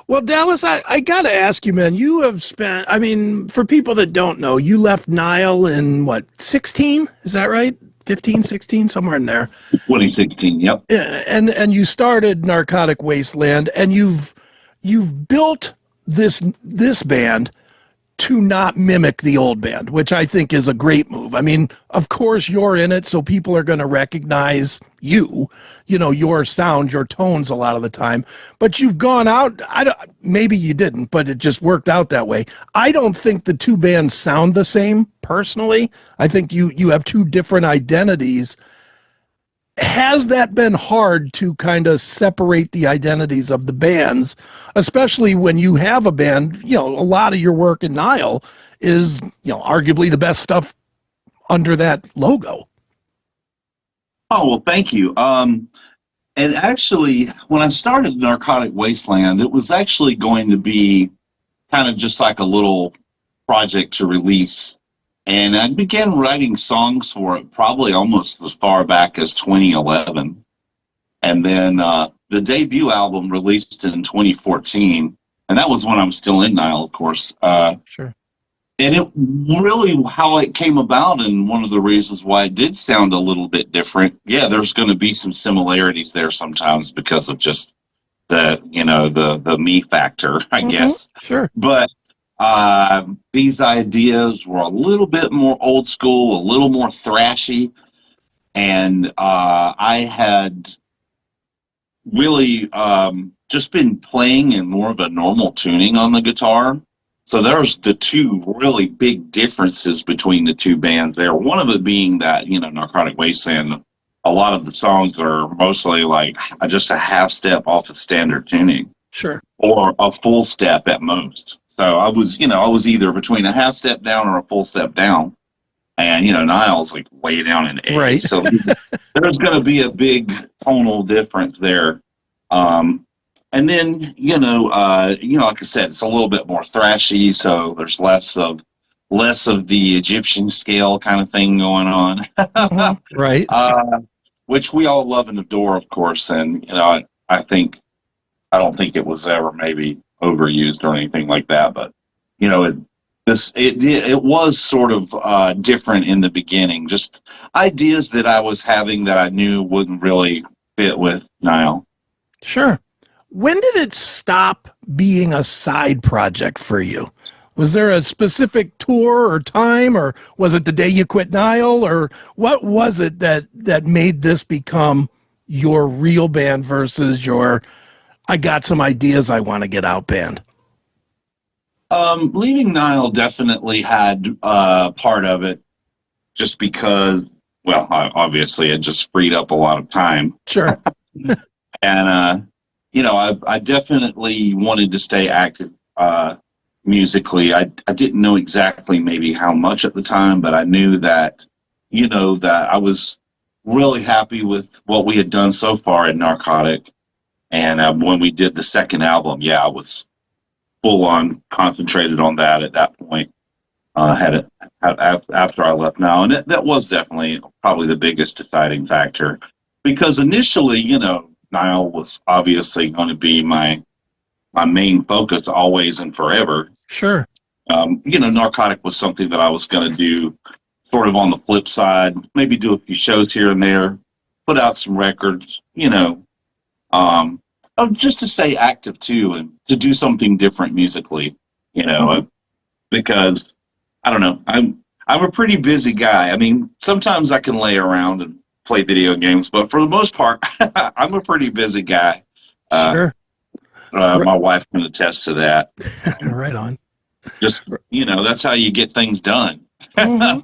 Well, Dallas, I got to ask you, man, you have spent, I mean, for people that don't know, you left Nile in what, 16? Is that right? 15, 16, somewhere in there. 2016. Yep. Yeah, and you started Narcotic Wasteland, and you've built this band to not mimic the old band, which I think is a great move. I mean, of course you're in it, so people are going to recognize you know, your sound, your tones a lot of the time. But you've gone out. I don't, maybe you didn't, but it just worked out that way. I don't think the two bands sound the same personally. I think you have two different identities. Has that been hard to kind of separate the identities of the bands, especially when you have a band? You know, a lot of your work in Nile is, you know, arguably the best stuff under that logo. Oh, well, thank you. And actually, when I started Narcotic Wasteland, it was actually going to be kind of just like a little project to release. And I began writing songs for it probably almost as far back as 2011. And then the debut album released in 2014. And that was when I was still in Nile, of course. Sure. And it really, how it came about, and one of the reasons why it did sound a little bit different. Yeah, there's going to be some similarities there sometimes because of just the me factor, I guess. Sure. But these ideas were a little bit more old school, a little more thrashy, and I had really just been playing in more of a normal tuning on the guitar. So there's the two really big differences between the two bands there. One of it being that, Narcotic Wasteland, a lot of the songs are mostly like just a half step off of standard tuning. Sure. Or a full step at most. So I was either between a half step down or a full step down. And, Nile's like way down in A. Right. So there's going to be a big tonal difference there. And then, like I said, it's a little bit more thrashy, so there's less of the Egyptian scale kind of thing going on. Right. Which we all love and adore, of course. And, I don't think it was ever maybe overused or anything like that, but, it was sort of different in the beginning, just ideas that I was having that I knew wouldn't really fit with Nile. Sure. When did it stop being a side project for you? Was there a specific tour or time, or was it the day you quit Nile, or what was it that made this become your real band versus your I got some ideas I want to get out band? Leaving Nile definitely had part of it, just because, well, obviously it just freed up a lot of time. Sure. And I definitely wanted to stay active musically. I didn't know exactly maybe how much at the time, but I knew that, that I was really happy with what we had done so far in Narcotic. And when we did the second album, I was full on concentrated on that at that point. After I left Now, and that was definitely probably the biggest deciding factor, because initially, Nile was obviously going to be my main focus always and forever. Sure. Narcotic was something that I was going to do sort of on the flip side, maybe do a few shows here and there, put out some records, just to stay active too, and to do something different musically, because I don't know, I'm a pretty busy guy. I mean, sometimes I can lay around and play video games, but for the most part, I'm a pretty busy guy. Sure. My wife can attest to that. Right on. Just, that's how you get things done. Mm-hmm.